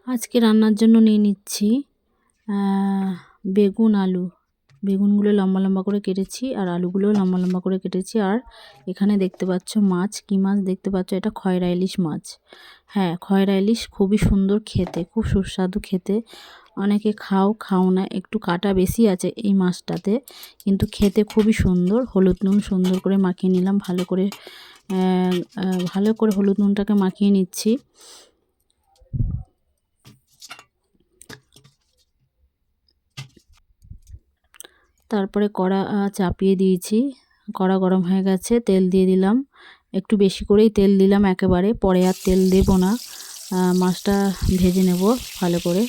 আজকে রান্নার জন্য নিয়ে নিচ্ছি বেগুন আলু। বেগুনগুলো লম্বা লম্বা করে কেটেছি আর আলুগুলো লম্বা লম্বা করে কেটেছি। আর এখানে দেখতে পাচ্ছ মাছ, কি মাছ দেখতে পাচ্ছ? এটা খয়রা ইলিশ মাছ। হ্যাঁ, খয়রা ইলিশ খুবই সুন্দর খেতে, খুব সুস্বাদু খেতে। অনেকে খাও না, একটু কাটা বেশি আছে এই মাছটাতে, কিন্তু খেতে খুবই সুন্দর। হলুদ নুন সুন্দর করে মাখিয়ে নিলাম, ভালো করে হলুদ নুনটাকে মাখিয়ে নিচ্ছি। তারপরে কড়া চাপিয়ে দিয়েছি, কড়া গরম হয়ে গেছে, তেল দিয়ে দিলাম। একটু বেশি করেই তেল দিলাম একেবারে, পরে আর তেল দেব না। মাছটা ভেজে নেব ভালো করে।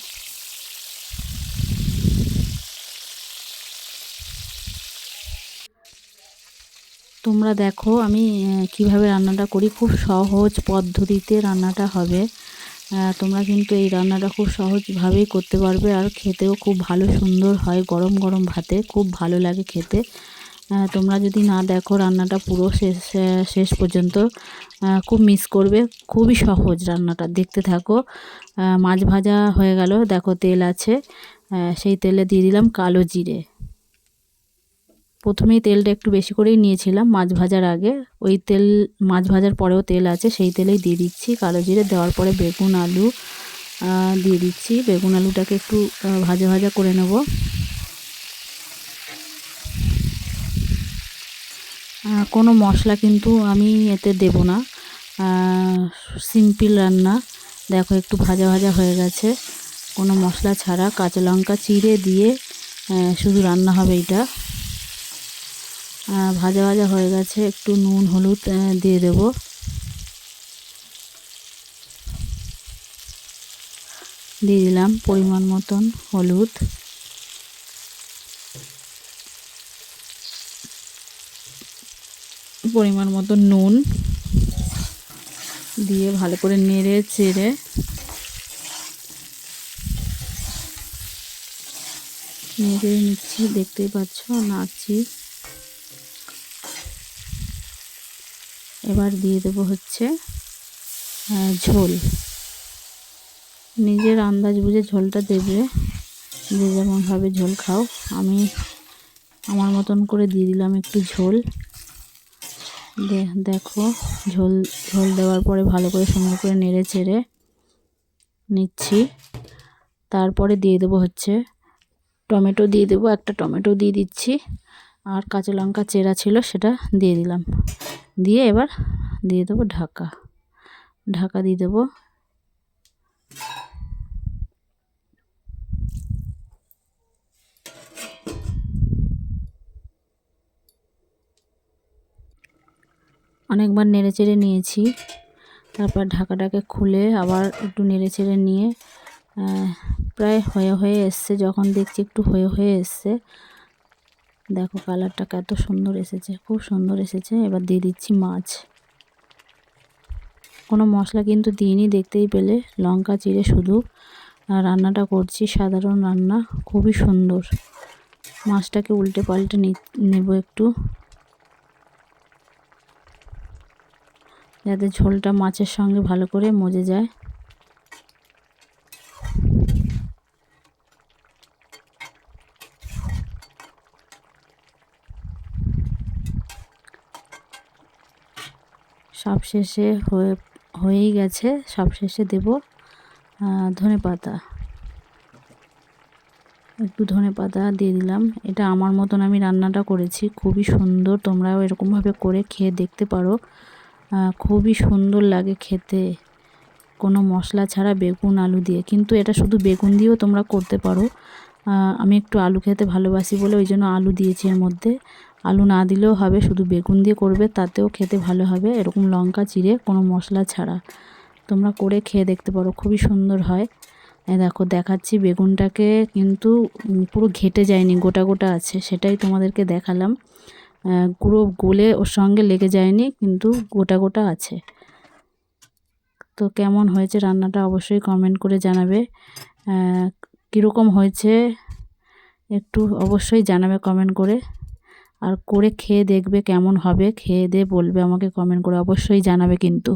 তোমরা দেখো আমি কিভাবে রান্নাটা করি, খুব সহজ পদ্ধতিতে রান্নাটা হবে। তোমরা কিন্তু এই রান্নাটা খুব সহজভাবেই করতে পারবে, আর খেতেও খুব ভালো সুন্দর হয়। গরম গরম ভাতে খুব ভালো লাগে খেতে। তোমরা যদি না দেখো রান্নাটা পুরো শেষ পর্যন্ত, খুব মিস করবে। খুবই সহজ রান্নাটা, দেখতে থাকো। মাছ ভাজা হয়ে গেল, দেখো তেল আছে, সেই তেলে দিয়ে দিলাম কালো জিরে। প্রথমেই তেলটা একটু বেশি করেই নিয়েছিলাম মাছ ভাজার আগে, ওই তেল মাছ ভাজার পরেও তেল আছে, সেই তেলেই দিয়ে দিচ্ছি কালো জিরে। দেওয়ার পরে বেগুন আলু দিয়ে দিচ্ছি। বেগুন আলুটাকে একটু ভাজা ভাজা করে নেব। কোনো মশলা কিন্তু আমি এতে দেব না, সিম্পল রান্না। দেখো একটু ভাজা ভাজা হয়ে গেছে, কোনো মশলা ছাড়া কাঁচা লঙ্কা চিড়ে দিয়ে শুধু রান্না হবে এটা। ভাজা ভাজা হয়ে গেছে, একটু নুন হলুদ দিয়ে দেব। দিয়ে দিলাম পরিমাণ মতন হলুদ, পরিমাণ মতন নুন দিয়ে ভালো করে নেড়ে চেড়ে নিচ্ছি, দেখতেই পাচ্ছ নাড়ছি। এবার দিয়ে দেবো হচ্ছে ঝোল। নিজের আন্দাজ বুঝে ঝোলটা দেবে, যে যেমনভাবে ঝোল খাও। আমি আমার মতন করে দিয়ে দিলাম একটু ঝোল। দেখো ঝোল দেওয়ার পরে ভালো করে সুন্দর করে নেড়ে চেড়ে নিচ্ছি। তারপরে দিয়ে দেবো হচ্ছে টমেটো, দিয়ে দেবো একটা টমেটো দিয়ে দিচ্ছি, আর কাঁচা লঙ্কা চেরা ছিল সেটা দিয়ে দিলাম। দিয়ে এবার দিয়ে দেবো ঢাকা দিয়ে দেবো। অনেকবার নেড়ে চেড়ে নিয়েছি, তারপর ঢাকাটাকে খুলে আবার একটু নেড়ে চেড়ে নিয়ে প্রায় হয়ে এসছে। যখন দেখছি একটু হয়ে এসছে, দেখো কালারটা কত সুন্দর এসেছে, খুব সুন্দর এসেছে। এবার দিয়ে দিচ্ছি মাছ। কোনো মশলা কিন্তু দিইনি, দেখতেই পেলে লঙ্কা চিড়ে শুধু রান্নাটা করছি, সাধারণ রান্না, খুবই সুন্দর। মাছটাকে উল্টে পাল্টে নেব একটু, যাতে ঝোলটা মাছের সঙ্গে ভালো করে মজে যায়। সবশেষে হয়েই গেছে, সবশেষে দেব ধনেপাতা, একটু ধনেপাতা দিয়ে দিলাম। এটা আমার মতন আমি রান্নাটা করেছি, খুবই সুন্দর। তোমরাও এরকমভাবে করে খেয়ে দেখতে পারো, খুবই সুন্দর লাগে খেতে, কোনো মশলা ছাড়া বেগুন আলু দিয়ে। কিন্তু এটা শুধু বেগুন দিয়েও তোমরা করতে পারো। আমি একটু আলু খেতে ভালোবাসি বলে ওই জন্য আলু দিয়েছি এর মধ্যে। আলু না দিলেও হবে, শুধু বেগুন দিয়ে করবে, তাতেও খেতে ভালো হবে, এরকম লঙ্কা চিড়ে কোনো মশলা ছাড়া। তোমরা করে খেয়ে দেখতে পারো, খুবই সুন্দর হয়। দেখো দেখাচ্ছি, বেগুনটাকে কিন্তু পুরো ঘেটে যায়নি, গোটা গোটা আছে, সেটাই তোমাদেরকে দেখালাম। পুরো গলে ওর সঙ্গে লেগে যায়নি, কিন্তু গোটা গোটা আছে। তো কেমন হয়েছে রান্নাটা অবশ্যই কমেন্ট করে জানাবে। কীরকম হয়েছে একটু অবশ্যই জানাবে কমেন্ট করে, আর করে খেয়ে দেখবে কেমন হবে, খেয়ে দিয়ে বলবে আমাকে কমেন্ট করে, অবশ্যই জানাবে কিন্তু।